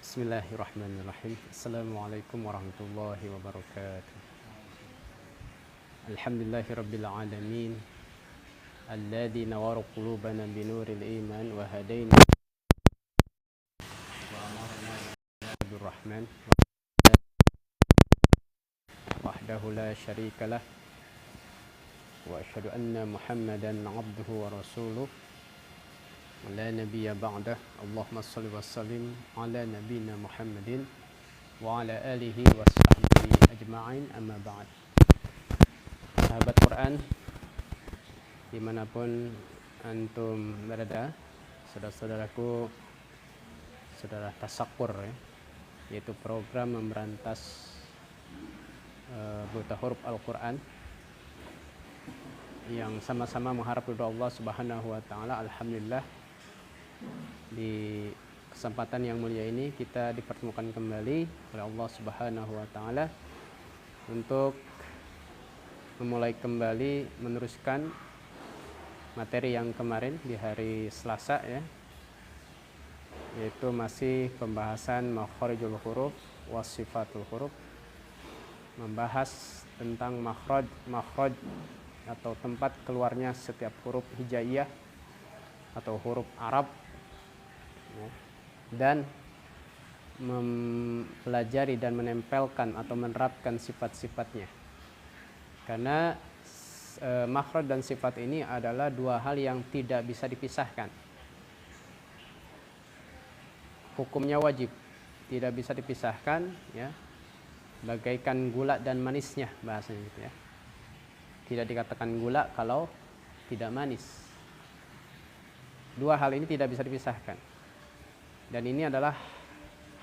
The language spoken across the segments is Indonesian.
Bismillahirrahmanirrahim. Assalamualaikum warahmatullahi wabarakatuh. Alhamdulillahirabbil alamin. Alladzi nawwara qulubana binuril iman wa hadaina wa amarna bil rahman wahdahu la syarikalah wa asyhadu anna Muhammadan 'abduhu wa rasuluh. La nabiyya ba'dah. Allahumma shalli wa sallim ala nabiyyina Muhammadin wa ala alihi wa sahbihi ajma'in, amma ba'd. Sahabat Quran dimanapun antum berada, saudara-saudaraku, saudara Tasakkur ya, yaitu program memberantas buta huruf Al-Quran yang sama-sama mengharap ridha Allah Subhanahu wa taala. Alhamdulillah, di kesempatan yang mulia ini kita dipertemukan kembali oleh Allah Subhanahu wa taala untuk memulai kembali meneruskan materi yang kemarin di hari Selasa ya, yaitu masih pembahasan makhrijul huruf was sifatul huruf, membahas tentang makhraj atau tempat keluarnya setiap huruf hijaiyah atau huruf Arab, dan mempelajari dan menempelkan atau menerapkan sifat-sifatnya. Karena makhraj dan sifat ini adalah dua hal yang tidak bisa dipisahkan. Hukumnya wajib, tidak bisa dipisahkan ya. Bagaikan gula dan manisnya bahasanya gitu ya. Tidak dikatakan gula kalau tidak manis. Dua hal ini tidak bisa dipisahkan. Dan ini adalah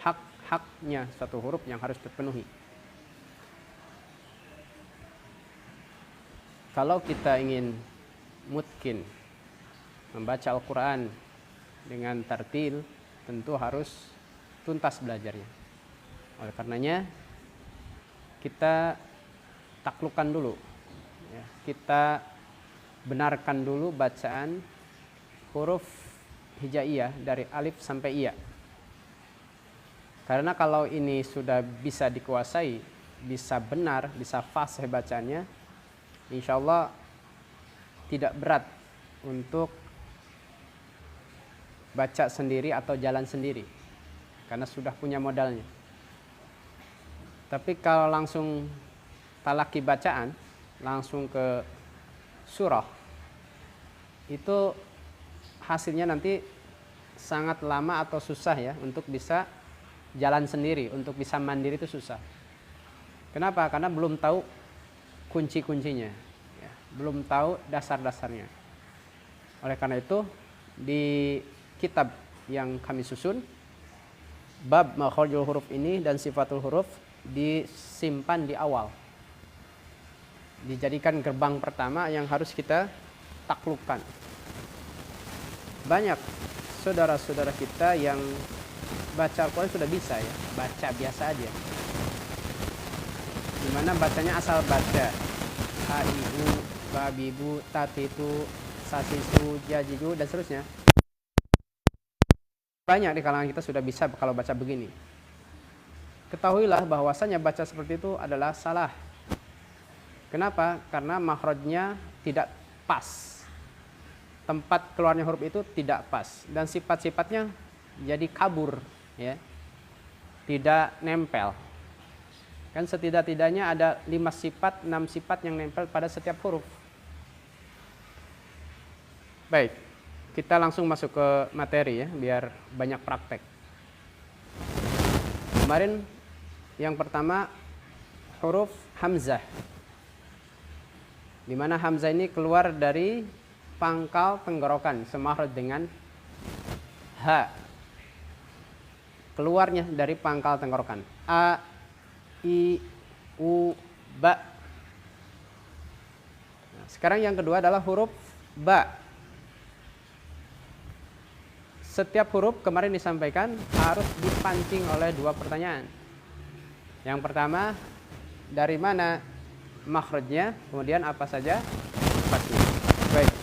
hak-haknya satu huruf yang harus terpenuhi. Kalau kita ingin mutkin membaca Al-Quran dengan tartil, tentu harus tuntas belajarnya. Oleh karenanya kita taklukkan dulu ya, kita benarkan dulu bacaan huruf hijaiyah dari alif sampai iya. Karena kalau ini sudah bisa dikuasai, bisa benar, bisa fasih bacanya, insya Allah tidak berat untuk baca sendiri atau jalan sendiri, karena sudah punya modalnya. Tapi kalau langsung talaki bacaan, langsung ke surah, itu hasilnya nanti sangat lama atau susah ya untuk bisa jalan sendiri, untuk bisa mandiri itu susah. Kenapa? Karena belum tahu kunci-kuncinya ya, belum tahu dasar-dasarnya. Oleh karena itu di kitab yang kami susun, bab makhrijul huruf ini dan sifatul huruf disimpan di awal, dijadikan gerbang pertama yang harus kita taklukkan. Banyak saudara-saudara kita yang baca Al-Quran sudah bisa ya, baca biasa aja, dimana bacanya asal baca aibu, babibu, tatitu, sasisu, jajidu, dan seterusnya. Banyak di kalangan kita sudah bisa kalau baca begini. Ketahuilah bahwasanya baca seperti itu adalah salah. Kenapa? Karena makhrajnya tidak pas, tempat keluarnya huruf itu tidak pas, dan sifat-sifatnya jadi kabur ya, tidak nempel. Kan setidak-tidaknya ada 5 sifat, 6 sifat yang nempel pada setiap huruf. Baik, kita langsung masuk ke materi ya, biar banyak praktek. Kemarin yang pertama huruf hamzah, dimana hamzah ini keluar dari pangkal tenggorokan semakhraj dengan ha, keluarnya dari pangkal tenggorokan a, i, u, ba. Nah, sekarang yang kedua adalah huruf ba. Setiap huruf kemarin disampaikan harus dipancing oleh dua pertanyaan. Yang pertama, dari mana makhrajnya, kemudian apa saja sifatnya. Baik,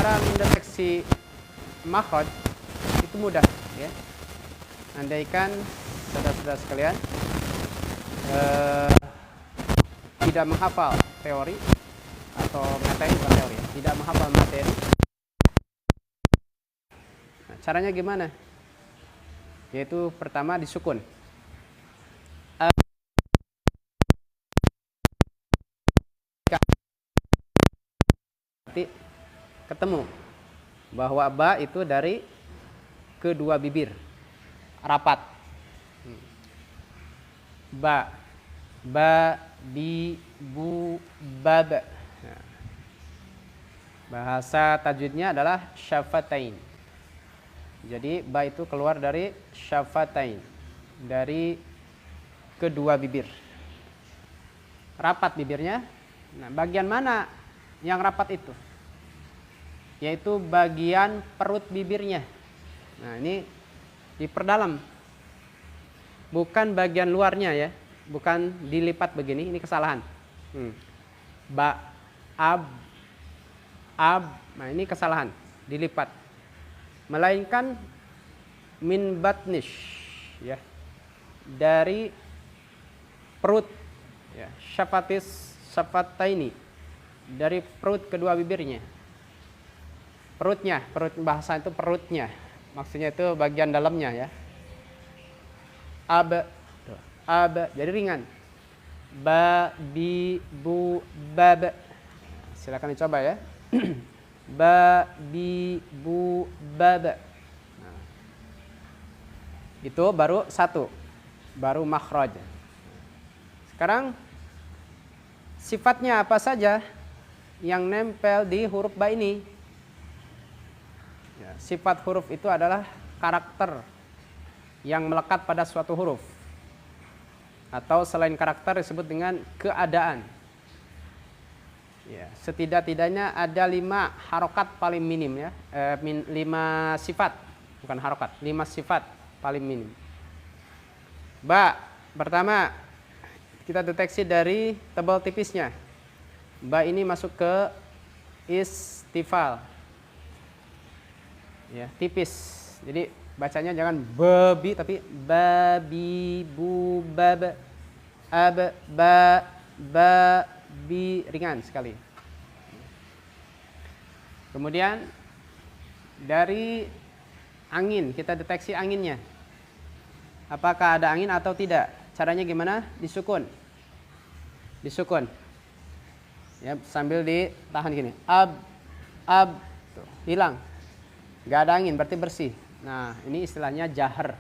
cara mendeteksi makhraj itu mudah. ya. Andaikan saudara-saudara sekalian tidak menghafal teori atau materi, bukan teori, tidak menghafal materi. Nah, caranya gimana? Yaitu pertama disukun. Berarti ketemu bahwa ba itu dari kedua bibir rapat. Ba, ba, bi, bu, bab. Nah, bahasa tajwidnya adalah syafatain. Jadi ba itu keluar dari syafatain, dari kedua bibir. Rapat bibirnya. Nah, bagian mana yang rapat itu? Yaitu bagian perut bibirnya. Nah, ini diperdalam. Bukan bagian luarnya ya. Bukan dilipat begini, ini kesalahan. Ba, ab. Nah, ini kesalahan, dilipat. Melainkan min batnish, ya. Dari perut, ya, syafataini, dari perut kedua bibirnya. Perutnya, perut bahasa itu perutnya. Maksudnya itu bagian dalamnya ya. Ab, jadi ringan. Ba, bi, bu, bab. Silakan dicoba ya. Ba, bi, bu, bab. Nah, itu baru satu, baru makhraj. Sekarang sifatnya apa saja yang nempel di huruf ba ini? Ya, sifat huruf itu adalah karakter yang melekat pada suatu huruf, atau selain karakter disebut dengan keadaan. Ya, setidak-tidaknya ada 5 harokat paling minim ya, 5 sifat, bukan harokat, 5 sifat paling minim. Ba, pertama kita deteksi dari tebal tipisnya. Ba ini masuk ke istifal, ya, tipis. Jadi bacanya jangan babi tapi babi, bu, bab, ab, ba, bi, ringan sekali. Kemudian dari angin, kita deteksi anginnya. Apakah ada angin atau tidak? Caranya gimana? Disukun. Disukun. Ya, sambil ditahan gini. Ab, tuh, hilang. Gak ada angin, berarti bersih. Nah, ini istilahnya jahar.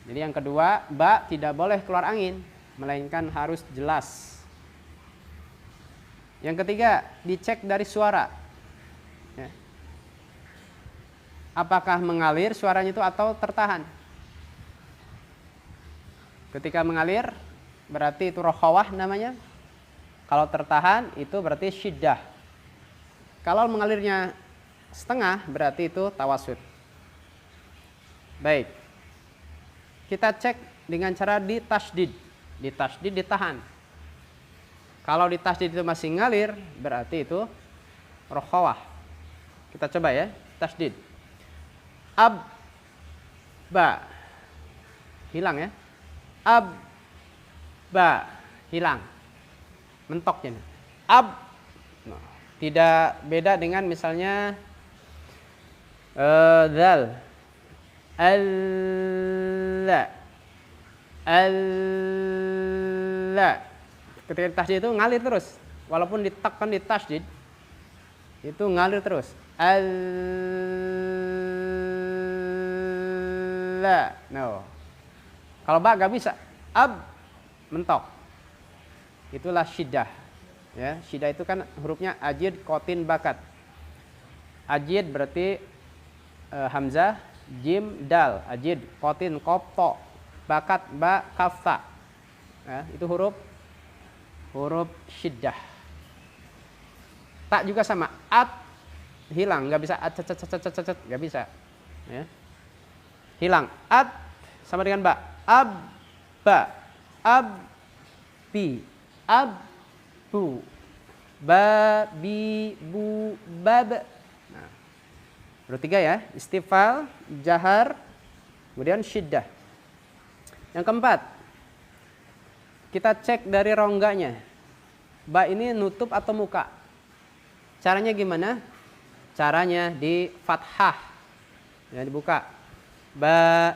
Jadi yang kedua, ba tidak boleh keluar angin, melainkan harus jelas. Yang ketiga, dicek dari suara. Ya. Apakah mengalir suaranya itu atau tertahan? Ketika mengalir, berarti itu rokhawah namanya. Kalau tertahan, itu berarti syiddah. Kalau mengalirnya setengah, berarti itu tawasud. Baik. Kita cek dengan cara ditasydid. Ditasydid, ditahan. Kalau ditasydid itu masih ngalir, berarti itu rokhawah. Kita coba ya, tasydid. Ab, ba, hilang ya. Ab, ba, hilang. Mentoknya. Ab, nah, tidak beda dengan misalnya dzal, alla, alla. Ketika ditasydid itu ngalir terus, walaupun ditekan di tasydid itu ngalir terus. Alla, no. Kalau ba gak bisa, ab, mentok. Itulah syiddah. Ya, syiddah itu kan hurufnya ajid, kotin, bakat. Ajid berarti hamzah, jim, dal. Ajid, kotin, qaf, ta. Bakat, ba, kaf, ta. Ya, itu huruf syiddah. Tak juga sama, at, hilang, nggak bisa, at, nggak bisa, ya. Hilang, at sama dengan ba, ab, ba, ab, bi, ab, bu, ba, bi, bu, bab. Nah, Baru 3 ya, istifal, jahar, kemudian syiddah. Yang keempat, kita cek dari rongganya. Ba ini nutup atau muka? Caranya gimana? Caranya di fathah. Ya, dibuka. Ba.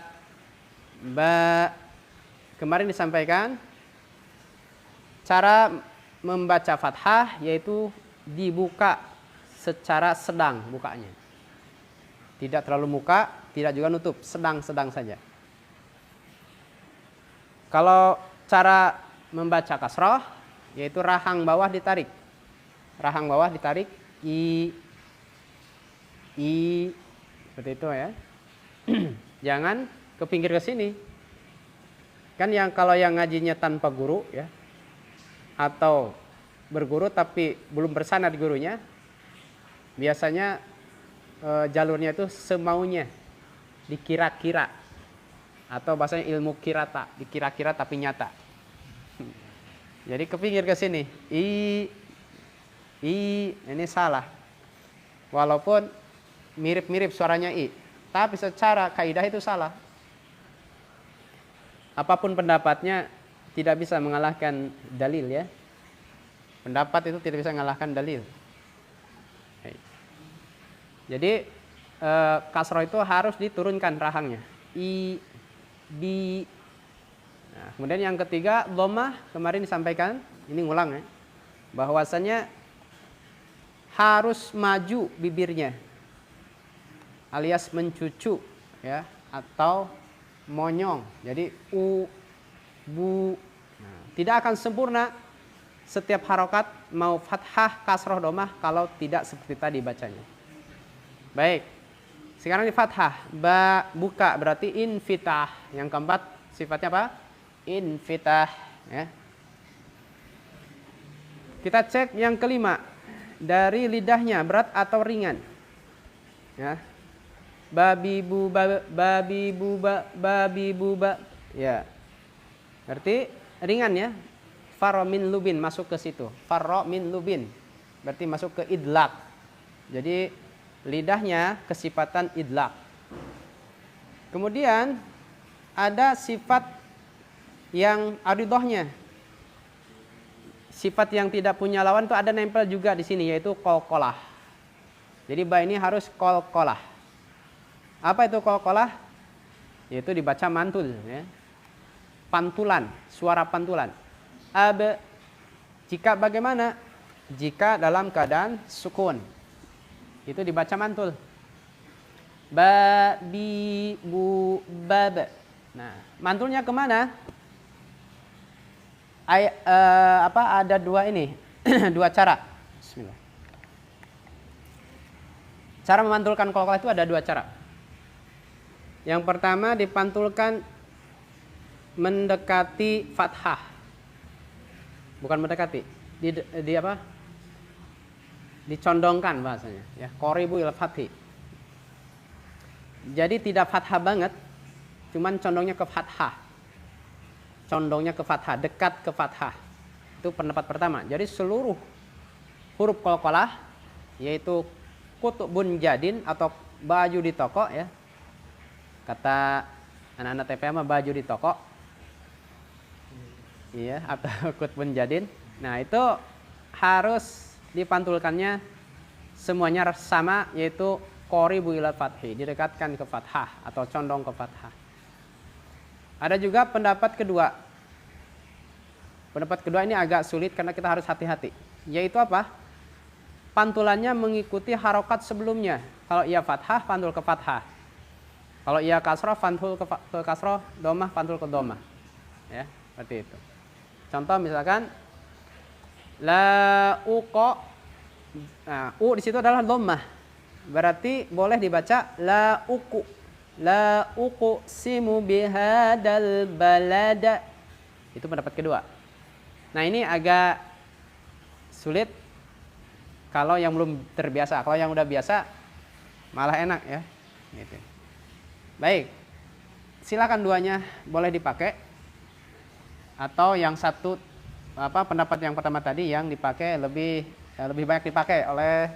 Kemarin disampaikan cara membaca fathah yaitu dibuka secara sedang bukanya. Tidak terlalu muka, tidak juga nutup, sedang-sedang saja. Kalau cara membaca kasroh yaitu rahang bawah ditarik. Rahang bawah ditarik i seperti itu ya. Jangan ke pinggir ke sini. Kan kalau yang ngajinya tanpa guru ya, atau berguru tapi belum bersandar gurunya, biasanya jalurnya itu semaunya, dikira-kira, atau bahasanya ilmu kirata, dikira-kira tapi nyata. Jadi ke pinggir ke sini, ini salah. Walaupun mirip-mirip suaranya i, tapi secara kaidah itu salah. Apapun pendapatnya tidak bisa mengalahkan dalil ya. Pendapat itu tidak bisa mengalahkan dalil. Jadi kasroh itu harus diturunkan rahangnya. Nah, kemudian yang ketiga dhammah, kemarin disampaikan, ini ngulang ya, bahwasanya harus maju bibirnya, alias mencucu ya, atau monyong. Jadi bu. Nah, tidak akan sempurna setiap harokat mau fathah, kasroh, dhammah kalau tidak seperti tadi bacanya. Baik, sekarang di fathah, ba buka berarti infitah. Yang keempat sifatnya apa? Infitah ya. Kita cek yang kelima, dari lidahnya berat atau ringan ya. Babi buba ya, berarti ringan ya. Farro min lubin masuk ke situ. Farro min lubin berarti masuk ke idlaq. Jadi lidahnya kesifatan idlaq. Kemudian ada sifat yang aridohnya. Sifat yang tidak punya lawan itu ada nempel juga di sini, yaitu qalqalah. Jadi ba ini harus qalqalah. Apa itu qalqalah? Yaitu dibaca mantul ya. Pantulan, suara pantulan. Ab, jika bagaimana? Jika dalam keadaan sukun, itu dibaca mantul. Ba, bi, bu, bab. Nah, mantulnya kemana? Ada dua ini, dua cara. Bismillah. Cara memantulkan qalqalah itu ada dua cara. Yang pertama dipantulkan mendekati fathah. Bukan mendekati, di apa? Dicondongkan bahasanya ya, qoribu ila fathi. Jadi tidak fathah banget, cuman condongnya ke fathah. Condongnya ke fathah, dekat ke fathah. Itu pendapat pertama. Jadi seluruh huruf qalqalah yaitu kutubun jadin atau baju di toko ya. Kata anak-anak TPA mah baju di toko. Iya, atau kutubun jadin. Nah, itu harus dipantulkannya semuanya sama, yaitu qoribu ila fathi, didekatkan ke fathah atau condong ke fathah. Ada juga pendapat kedua. Pendapat kedua ini agak sulit karena kita harus hati-hati. Yaitu apa? Pantulannya mengikuti harokat sebelumnya. Kalau ia fathah, pantul ke fathah. Kalau ia kasroh, pantul ke kasroh, dhammah, pantul ke dhammah. Ya, seperti itu. Contoh misalkan la uqa. Nah, u di situ adalah dhammah. Berarti boleh dibaca la uqu. La uqsimu bihadal balada. Itu pendapat kedua. Nah, ini agak sulit kalau yang belum terbiasa. Kalau yang udah biasa malah enak ya. Gitu. Baik. Silakan duanya boleh dipakai. Atau yang satu pendapat yang pertama tadi yang dipakai lebih banyak dipakai oleh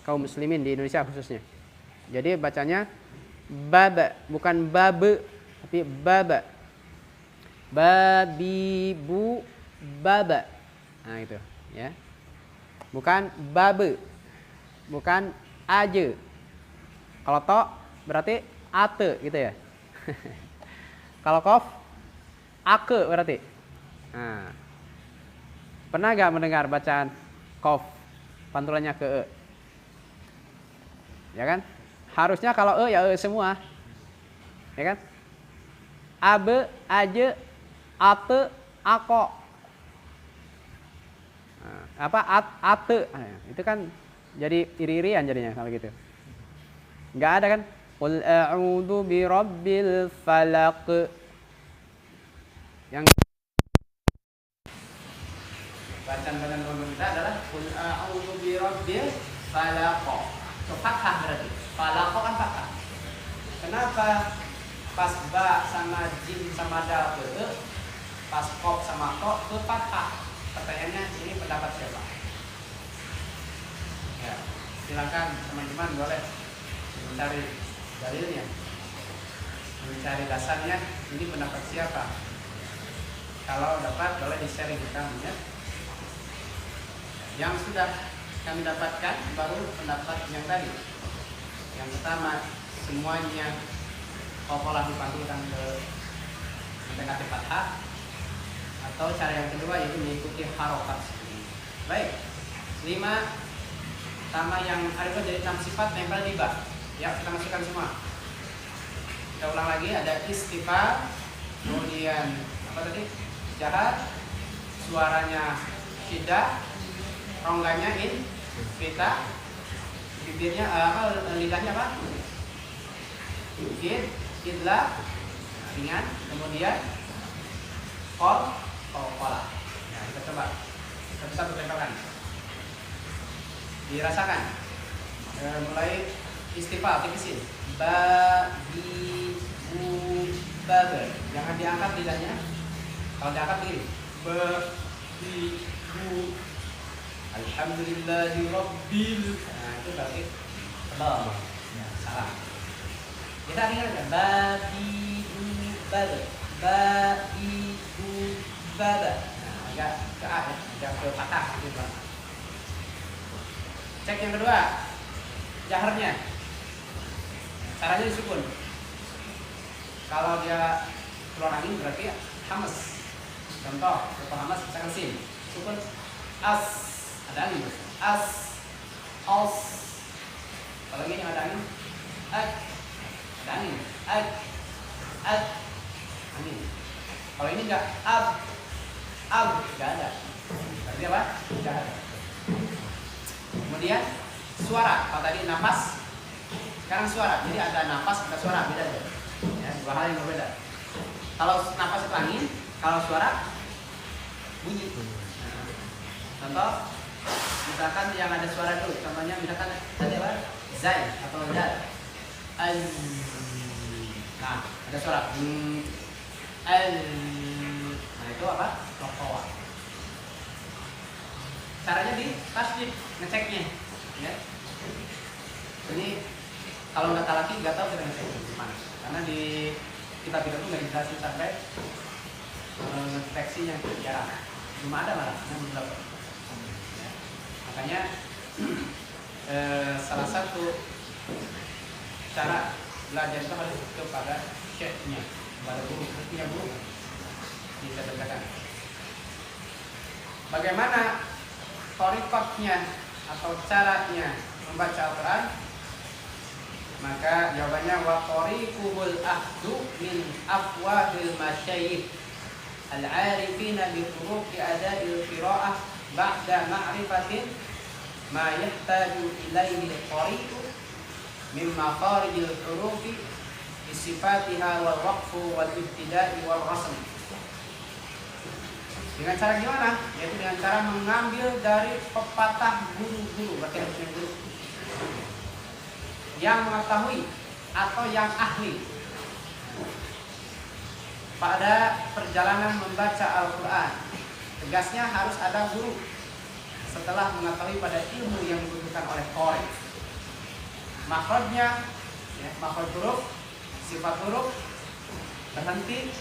kaum muslimin di Indonesia khususnya. Jadi bacanya baba, bukan babe, tapi baba. Babi bu baba. Nah itu ya. Bukan babe. Bukan aje. Kalau to berarti ate gitu ya. Kalau kof ake berarti. Nah, pernah gak mendengar bacaan kof pantulannya ke e? Ya kan? Harusnya kalau e ya e semua. Ya kan? Abe, aje, ate, ako. Nah, apa ate? Nah, itu kan jadi iri-irian jadinya kalau gitu. Enggak ada kan? Qul a'udzu birabbil falaq. Yang bacaan-bacaan pondok kita adalah qul a'udzu birabbil falaq. Itu fathah berarti. Falaq kan fathah. Kenapa pas ba sama jim sama dal ke pas qaf sama ko ke fathah? Pertanyaannya ini pendapat siapa? Ya, silakan teman-teman boleh mencari dalilnya, mencari dasarnya. Ini pendapat siapa? Kalau dapat boleh di-share ke kami ya. Yang sudah kami dapatkan baru pendapat yang tadi. Yang pertama semuanya kokolah dipantulkan ke mendekati fathah, atau cara yang kedua yaitu mengikuti harokat. Baik, 5 sama yang ada jadi 6 sifat nempel di ba. Ya, kita masukkan semua. Kita ulang lagi, ada istifal, kemudian apa tadi? Jahat, suaranya syiddah, rongganya in, pita, bibirnya lidahnya apa? Idlah, ringan, kemudian kola. Nah, kita coba. Kita bisa bertempelkan. Dirasakan. Mulai istifal, tipisin. Ba, bi, bu, babe. Jangan diangkat lidahnya. Kalau diangkat begini. Ba, bi, bu. Alhamdulillahi rabbil. Nah, itu berarti tebal. Ya, salah. Kita ringankan. Ba, bi, bu, babe. Ba, bi, bu, babe. Nah, agak ke A ya. Agak ke patah. Gitu. Cek yang kedua. Jaharnya. Caranya disukun. Kalau dia keluar angin berarti hamas. Contoh, berupa hamas misalkan sin. Sukun as, ada angin. As, os. Kalau ini ada angin, ad, ada angin. Ad, angin. Kalau ini enggak ab, enggak ada. Berarti apa? Jahar. Kemudian suara. Kalau tadi nafas, sekarang suara. Jadi ada nafas, ada suara, beda ya. Ya, dua hal yang berbeda. Kalau nafas itu angin, kalau suara bunyi. Nah, contoh, misalkan yang ada suara dulu. Contohnya misalkan tadi apa? Zai atau dal. Nah, ada suara. Nah, itu apa? Rokowa. Caranya di tasdid, ngeceknya. Ya. Ini kalau nggak talaki nggak tahu kita ngecek di mana. Karena di kitab itu nggak dijelasin sampai deteksinya jarang. Belum ada malah, belum dapat. Ya. Makanya salah satu cara belajar itu harus kepada syekhnya, kepada guru, punya guru bisa terkadang. Bagaimana thariqatnya atau caranya membaca Al-Quran? Maka jawabannya wa tariquhul ahdu min afwahil masyayikh al-arifina bi turuqi ada'il qira'ah ba'da ma'rifatin ma yahtaju ilaihi al-qari'u min makharijil hurufi bi sifatiha wal waqfu wal ibtida'i wal rasm. Dengan cara gimana? Yaitu dengan cara mengambil dari pepatah guru-guru, berarti harus guru yang mengetahui atau yang ahli pada perjalanan membaca Al-Quran. Tegasnya harus ada guru setelah mengetahui pada ilmu yang dibutuhkan oleh qari. makhrajnya, ya, makhraj huruf, sifat huruf, berhenti,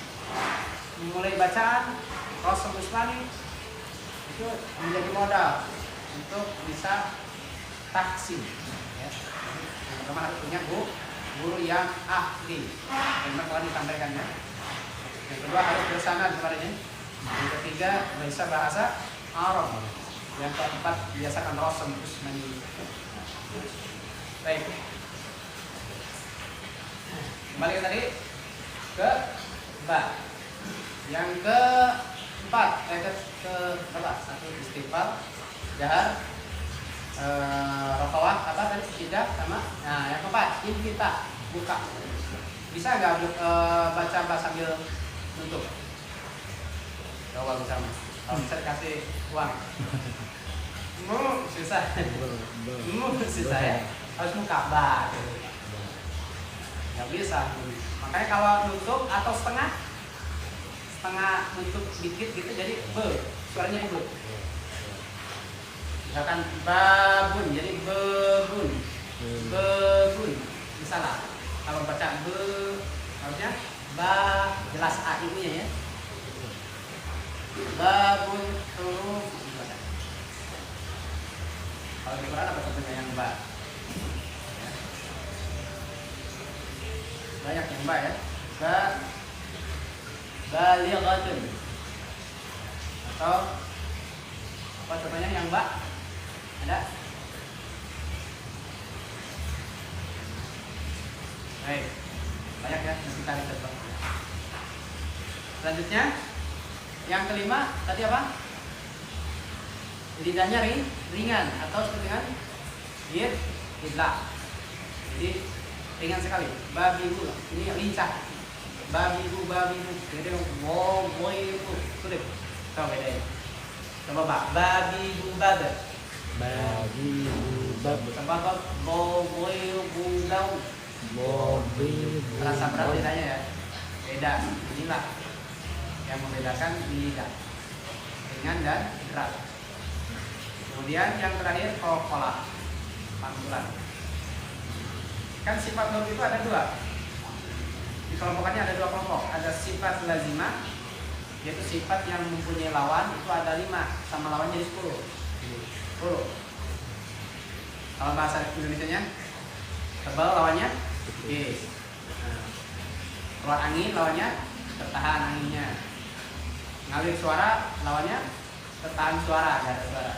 memulai bacaan, proses usmani itu menjadi modal untuk bisa taksim. Ya. Yang pertama harus punya guru yang ahli. Yang telah disampaikannya. Yang kedua harus bersanad kepadanya. Yang ketiga bisa bahasa Arab. Yang keempat biasakan rasam usmani. Baik. Kembali ke tadi ke ba. Yang keempat, ke berapa? Satu istighfar, jahar, rokawah, apa tadi? Syidah sama. Nah, yang keempat, infitah, buka. Bisa nggak baca sambil nutup? Coba bersama. Kalau bisa dikasih uang. Susah. Susah ya. Harus buka ba. Nggak bisa. Makanya kalau nutup atau setengah nutup dikit gitu jadi be, suaranya be. Misalkan babun jadi bebun, bebun. Misalnya kalau baca be harusnya ba jelas a ini ya. Babun huruf. Kalau di Quran apa contohnya yang ba? Banyak yang ba ya. Ba balighatun. Atau apa contohnya yang ba? Ada? Baik. Banyak ya, nanti cari contoh. Selanjutnya yang kelima tadi apa? Lidahnya ringan atau seperti dengan idlah. Jadi ringan sekali. Babibu ini lincah. Babibu jadi boy sulit. Coba bedanya. Coba Pak. Babibu bab. Coba boy bundau. Terasa berat lidahnya ya. Beda. Inilah yang membedakan lidah. Ringan dan berat. Kemudian yang terakhir kokolah, pantulan. Kan sifat huruf itu ada dua. Dikelompokkannya ada dua kelompok. Ada sifat lazimah, yaitu sifat yang mempunyai lawan itu ada 5, sama lawan jadi 10. 10. Kalau bahasa Indonesianya tebal lawannya tipis. Keluar angin lawannya tertahan anginnya. Ngalir suara lawannya tertahan suara, gak ada suara.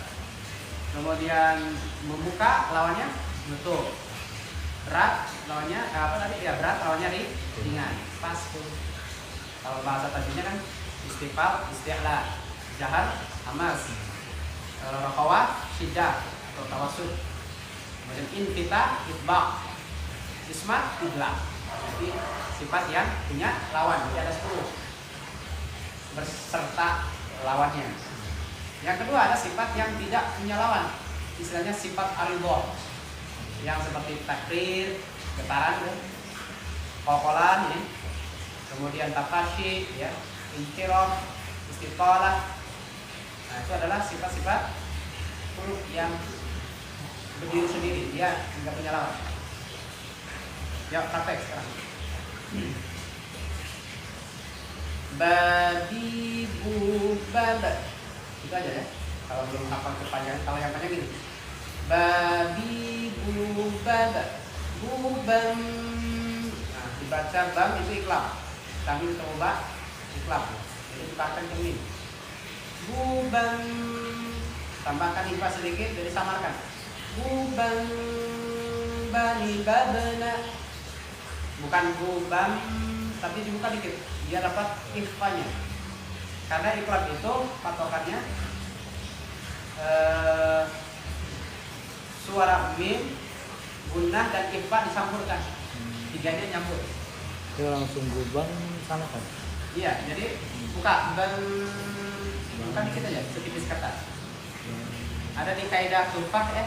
Kemudian membuka lawannya nutup. Berat lawannya apa tadi? Ya berat lawannya ringan. Pas tuh. Kalau bahasa tadinya kan istighfar, isti'la, jahar, hamas, raqawah, syiddah atau tawassul. Kemudian infitah, itba', ismat, idlah. Jadi sifat yang punya lawan. Jadi ada 10 berserta lawannya. Yang kedua ada sifat yang tidak punya lawan, istilahnya sifat aridho, yang seperti takrir, getaran, kokolan, ya. Kemudian tafashi, ya, intiroh, istiqalah. Nah itu adalah sifat-sifat huruf yang berdiri sendiri, dia tidak punya lawan. Ya praktek sekarang. Babi bubaba. Itu aja ya. Kalau belum hafal kepanjangan, kalau yang panjang gini. Babi bubaba. Buban. Nah, dibaca bang itu ikhlas. Kami coba ikhlas. Jadi dibacakan kemin. Buban. Tambahkan ikhlas sedikit, jadi samarkan. Buban bani babana. Bukan buban, tapi dibuka dikit. Dia dapat ikhfanya. Karena ikhlas itu patokannya suara mim, gunnah dan ikhfa dicampurkan. Tiganya nyambur. Itu langsung gubang sama kan? Iya, jadi buka bukan dikit aja, setipis kata. Ada di kaidah tufah ya.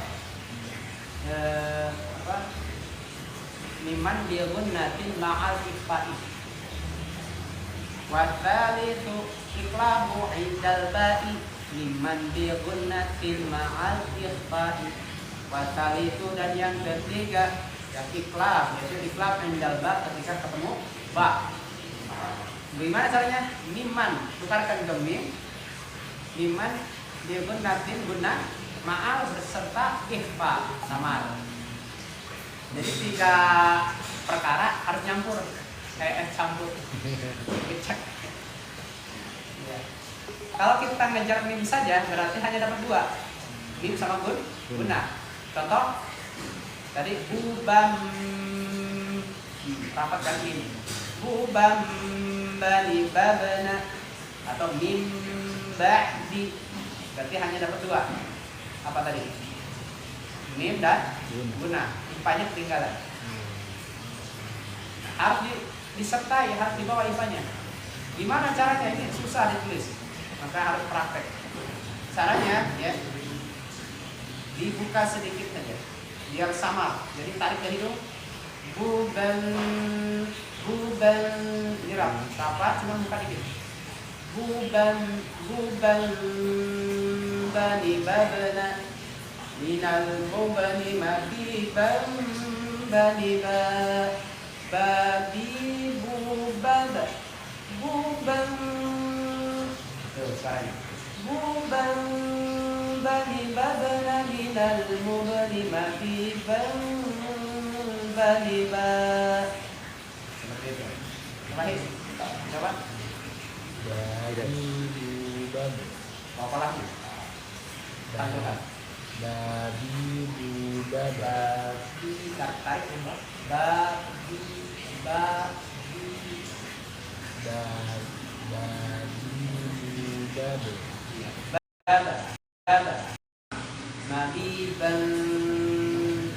Miman bigunnatin ma'al ikhfa'i. Wa tsalitsu iqlabu 'indal ba'i liman bigunnatin ma'al ikhfa'i. Wa tsalitsu dan yang ketiga Yang iklab, yaitu iklab indal ba ketika ketemu ba. Gimana caranya? Miman, tukarkan ke mim. Miman digunakan guna ma'al beserta ikhfa samar. Jadi 3 perkara harus nyampur. Kayak campur. Cek. Ya. Kalau kita ngejar mim saja berarti hanya dapat 2. Mim sama guna. Contoh tadi bubam, rapatkan mim. Bubam bani babana atau mim ba'di. Berarti hanya dapat 2. Apa tadi? Mim dan guna. Ipanya ketinggalan. Harus disertai, harus dibawa ipanya. Gimana caranya? Ini susah ditulis. Maka harus praktek. Caranya ya dibuka sedikit saja biar sama. Jadi tarik dari hidung. Buban nyerap. Apa? Cuma buka dikit. Buban bani babana minal mubani mabiban bani babi buban tuh sekarang buban bani babana minal mubani mabiban bani seperti itu. Coba Babi bubab. apa lagi? Tangguhan. Babi bubab. Babi tarik ya, babi bubab. baba nabi ban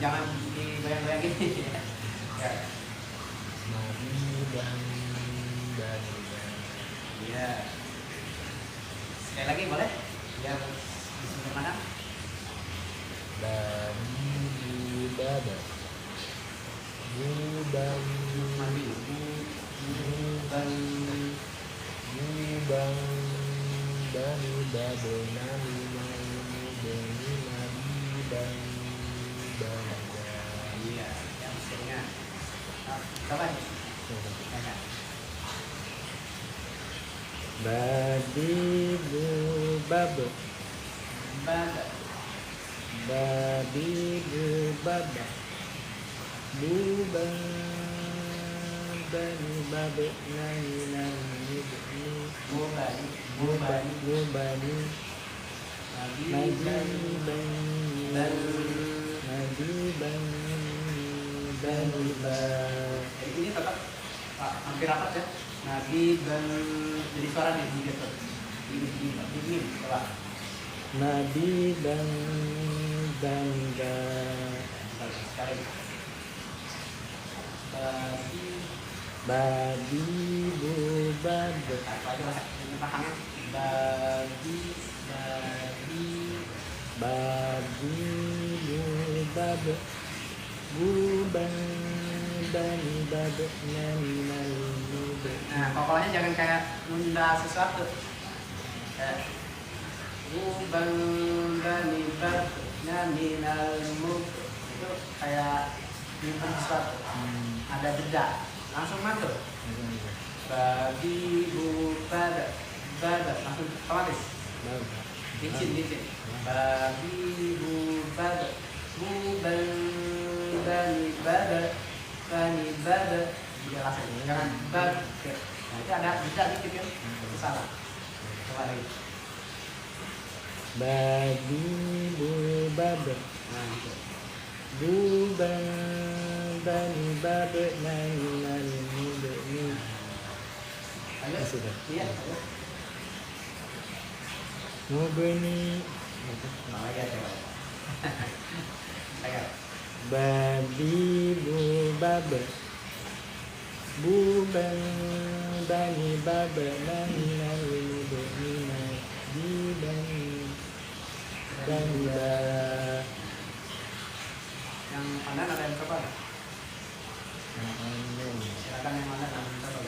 jangan digoyang-goyang gini ya. Nabi dan Iya. Sekali lagi boleh? Biar disempurnakan. Babi bubab. Bubang Nabi bubang bubang bani babena minal mubani nabi bang bangga. Iya, yang seringan. Coba nih. Tanya. Babi bubab. Baba Babi bubab. Bubang bani babena minal mubani bubani mubani nabi nabi ban bang nabi bang bani bang. Jadi ini tetap hampir rapat ya. Nabi ban jadi suara nih gitu. Ini coba. Nabi bang bangga. Sekali. Babi Babi bubab. apa aja lah ini paham. Babi Babi bubab. Bubang bani babna minal mubani. Nah, pokoknya jangan kayak nunda sesuatu. Bubang bani babna minal mub itu kayak nyimpan sesuatu. Ada jeda. Langsung mantul. Babi bubad langsung otomatis. Licin. Babi bubad buban bani bada dijelasin. Jangan bad. Nah, itu ada jeda dikit kan. Itu salah. Coba lagi. Babi bubab. Nah, gitu. Bubang bani babna minal mubani. Ayo. Sudah. Iya, ayo. Mubani. Nah, lagi aja. Ayo. Babi bubab. Bubang bani babna minal mubani nabi bani Yang pandang ada yang coba? Silakan yang mana yang coba?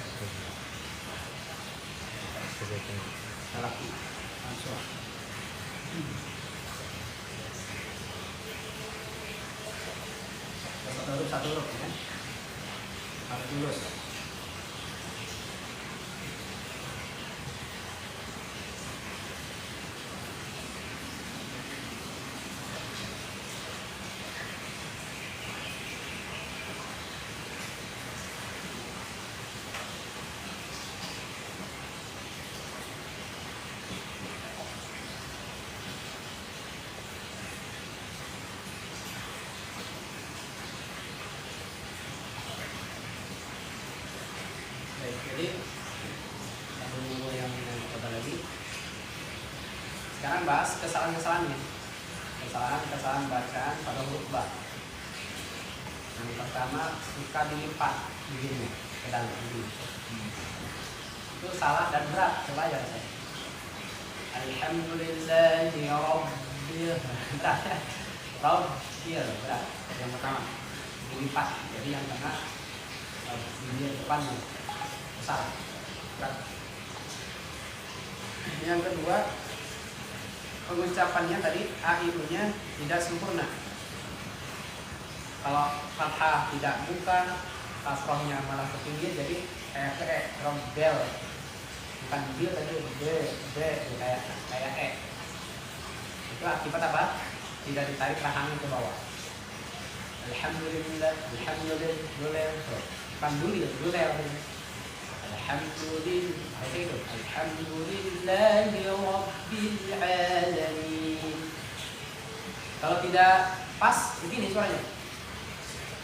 Laki langsung. Coba dulu. satu huruf ya. Harus lurus. Jadi yang coba lagi. Sekarang bahas kesalahan-kesalahannya. Kesalahan bacaan pada huruf ba. Yang pertama suka dilipat begini ke dalam begini. Itu salah dan berat. Coba aja saya. Alhamdulillahi rabbil berat. Berat. Yang pertama dilipat. Jadi yang tengah di depannya besar. Berat. Yang kedua, pengucapannya tadi A-I-U-nya tidak sempurna. Kalau fathah tidak buka, kasrohnya malah ke pinggir, jadi kayak rombel, bukan bil tadi b kayak e. Itu akibat apa? Tidak ditarik rahangnya ke bawah. Alhamdulillah, Alhamdulillahi rabbil alamin. Kalau tidak pas begini suaranya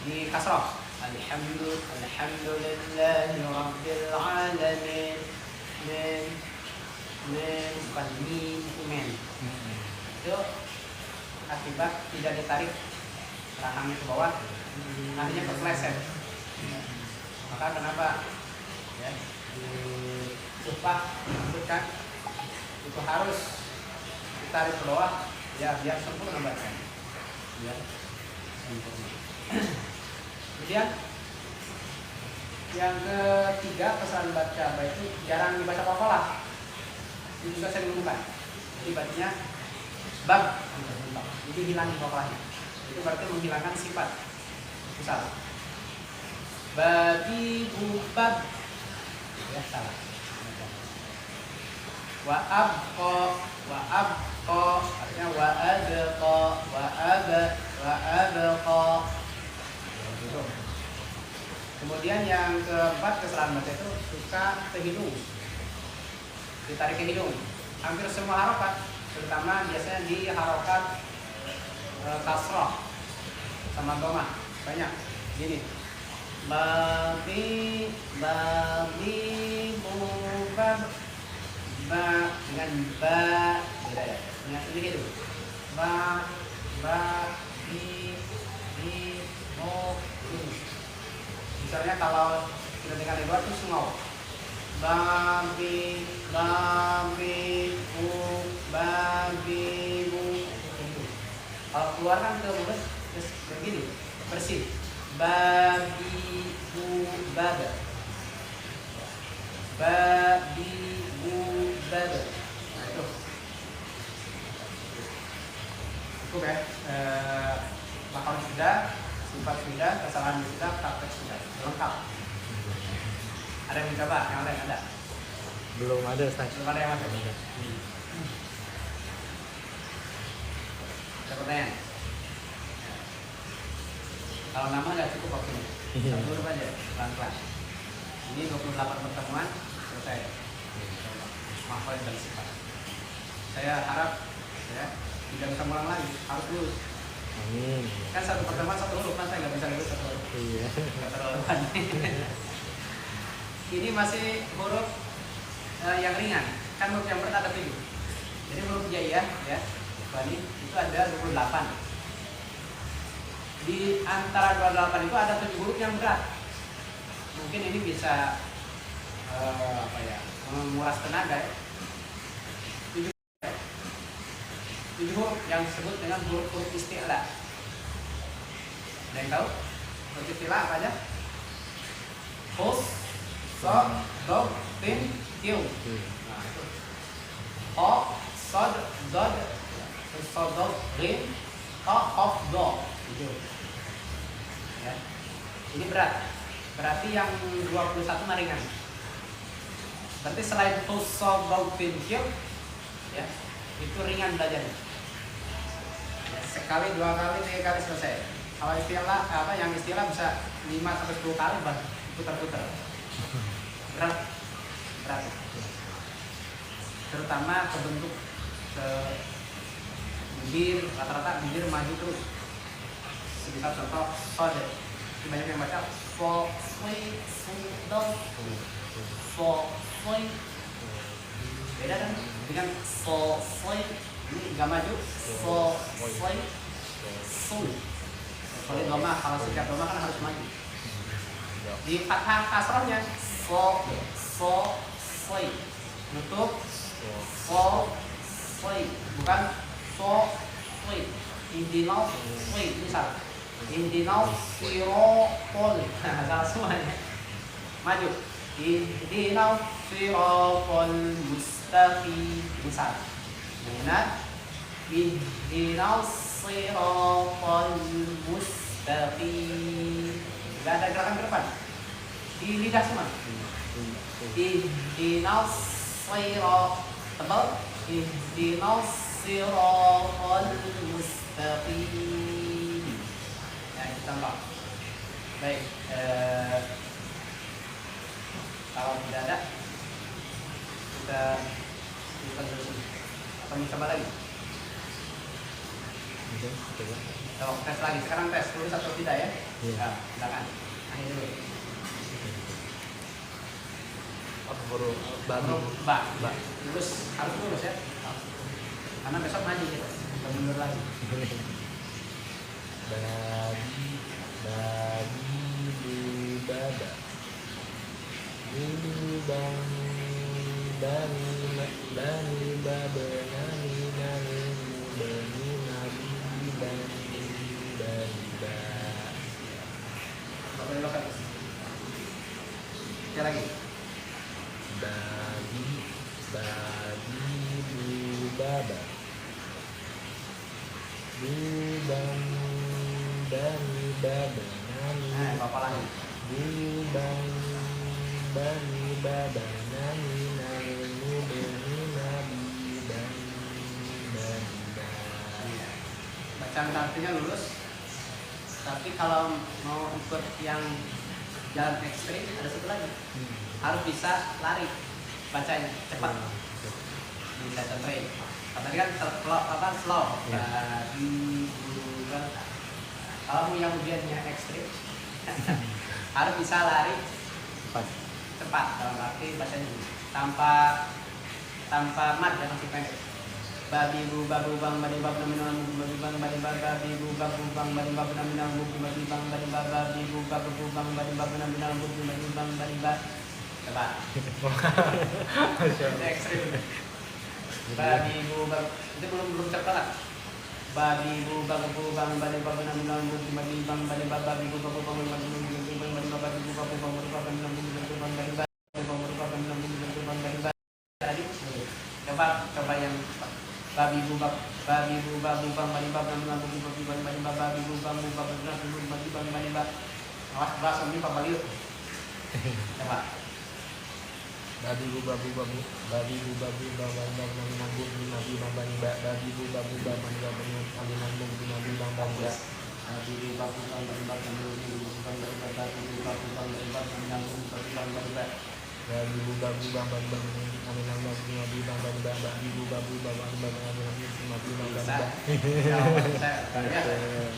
di kasrah. Alhamdulillahi rabbil alamin. Bukan men. Itu akibat tidak ditarik rahangnya ke bawah, akhirnya kepleset. Maka kenapa ya upah disebutkan itu harus ditarik ke bawah ya biar sempurna bacaan. Biar sempurna. Kemudian yang ketiga, kesalahan baca itu jarang dibaca qalah. Ini juga saya menemukan. Jadi bacanya bab, jadi hilang qalahnya. Itu berarti menghilangkan sifat. Misal babi bubab ya salah. Wa abqa artinya wa abqa. Kemudian yang keempat, kesalahan baca itu suka ke hidung, ditarik ke hidung. Hampir semua harokat, terutama biasanya di harokat kasroh sama dhamma banyak gini. Babi bubab ba dengan ba beda ya. Ingat ini gitu. Ba bi bo. Misalnya kalau kita dengar di luar itu sengau. Babi bu. Kalau keluar kan ke mulut terus begini bersih. Babi bu baba. Nah itu cukup ya. Lakon sudah, sifat sudah, kesalahan sudah, praktek sudah, lengkap. Ada yang mencoba? Yang lain ada? Belum ada, Ustaz. Belum ada yang masuk? Ada pertanyaan? Kalau nama nggak cukup waktunya, satu huruf aja, pelan-pelan. Ini 28 pertemuan selesai. Mahfal dan sifat. Saya harap ya tidak bisa ngulang lagi, harus lulus. Amin. Kan satu pertemuan satu huruf, kan saya nggak bisa lulus satu huruf. Iya. Nggak terlalu banyak. Ini masih huruf yang ringan. Kan huruf yang berat ada 7. Jadi huruf jaiyah ya, Bani itu ada 28. Di antara 28 itu ada 7 huruf yang berat. Mungkin ini bisa menguras tenaga ya. 7 huruf yang disebut dengan huruf isti'la. Ada yang tahu? Huruf isti'la apa aja? Khus, sod, dog, tin, kiu. Nah, itu. Ho, sod, dod, sod, dog, rin, ho, of, do. Itu. Ya. Ini berat. Berarti yang 21 mah ringan. Berarti selain tusobautin ya, itu ringan belajarnya. Ya, sekali, 2 kali, 3 kali selesai. Kalau istilah yang istilah bisa 5 sampai 10 kali putar-putar. Berat. Terutama ke bentuk ke bibir, rata-rata bibir maju terus. Sekitar contoh sode. Banyak yang baca fo, sui, su, do, fo, sui. Beda kan dengan fo, sui. Ini nggak maju. Fo, sui, su. Kalau doma, kalau setiap doma kan harus maju. Di fathah kasrohnya fo, sui. Nutup fo, sui. Bukan fo, sui. Indinal sui. Ini salah. Indinal sirotol. Salah semuanya. Maju. Indinal sirotol mustaqim. Besar. Ingat. Indinal sirotol mustaqim. Gak ada gerakan ke depan. Di lidah semua. Indinal sirotol tebal. Indinal sirotol mustaqim. Contoh. Baik, kalau tidak ada kita dulu atau mencoba lagi. Coba tes lagi. Sekarang tes lulus atau tidak ya? Nah, silakan. Akhir dulu. Huruf ba. Lulus harus lulus ya. Karena besok maju kita. Mundur lagi. Babi baba bani baba nani bani ba. Bapak lokal. Sekali lagi. Babi baba bani baba nani. Bapak lagi. Bani baba nani Bacaan artinya lulus. Tapi kalau mau ikut yang jalan ekstrim ada satu lagi. Harus bisa lari bacanya cepat. Bisa train. Tadi kan slow. Kalau mau yang ujiannya ekstrim harus bisa lari cepat. Dalam arti bacanya tanpa mad ya, masih pendek. Babi bu babu bang badi bab nominal babi bang badi bab babi bu babu bang badi bab nominal babi bang badi bab babi bu babu bang badi bab nominal babi bang badi bab. Coba. Ekstrim. Babi bu bab itu belum cepat. Babi bu babu bang badi bab nominal babi bang badi bab babi bu babu bang badi bab babi bu babu bang badi bab nominal badi bab tadi. Coba yang babi bu bang badi bab nominal babi badi bab babi bu bang badi bab. Awas bahasa ini Pak Baliut. Coba. Babi bu babu bang bani bani ba babi bu babu bang bani ba alinan bung nabi bang bani ba. Babi bu babu bang badi bab nominal babi bu babu bang badi bab nominal badi bab. Babi bu babu bang bani ba alinan bung nabi bang bani ba. Babi bu babu bang bani ba alinan bung nabi bang bani ba.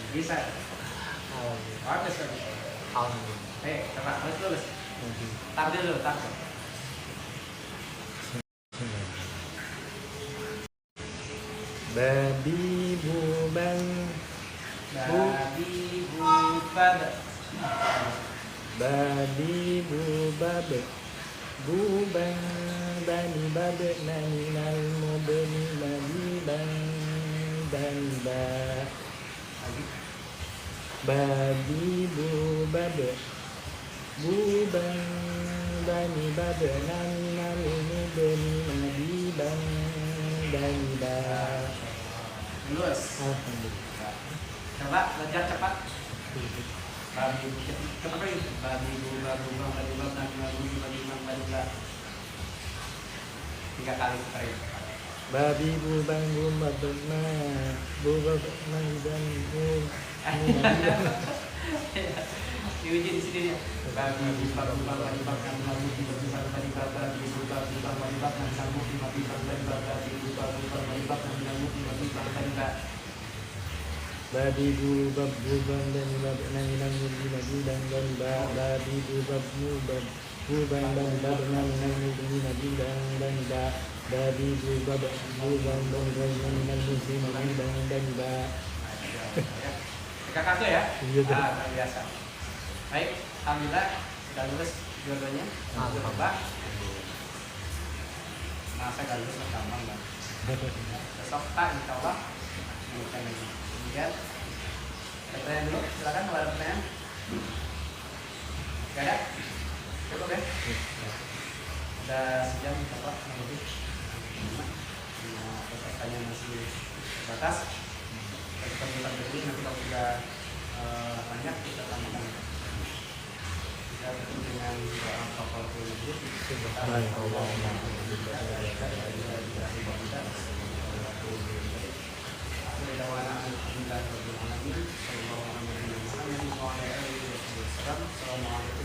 Bisa. Bagus kan? Alhamdulillah. Coba terus. Tampil dulu, tampil. Babi bu bang Babi bu bab. babi bu babe bu bang bani babe nani nal mo bani babi bang bani ba. Babi bu babe bu bang bani babe nani nal mo bani nabi bang bani ba. Lulus. Alhamdulillah. Coba belajar cepat. Babi bu, kenapa itu? Babi bu, babi bang, babi bang, babi bang, babi bang. 3 kali putar itu. Babi bu bang bu babna bu babna dan bu. Diuji di sini ya. Babi bu bang, babi bang, babi bu, babi bang, babi bang, babi bu, babi bang, babi bang, babi bang, babi bang, babi bu, babi bang, babi bang, babi bang, babi bang. Babi bu bab bu bang dan babna dan bu babi dan babi bu bab bu bab bu bang dan babna dan bu babi dan babi bu bab bu bang dan babna dan bu dan Kakak tuh ya? Iya, tuh. Luar biasa. Baik, alhamdulillah sudah lulus dua-duanya. Coba. Masa gak lulus gampang kan? Besok tak, insya Allah. Kemudian pertanyaan dulu, silakan kalau ada pertanyaan. Gak ada? Cukup ya? Udah sejam, apa? Lebih. Pertanyaan masih terbatas. Kita bisa berdiri, nanti kalau sudah banyak kita tambahkan. Kita bertemu dengan doa kafaratul majlis. Assalamualaikum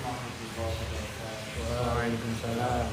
warahmatullahi wabarakatuh. Waalaikumsalam.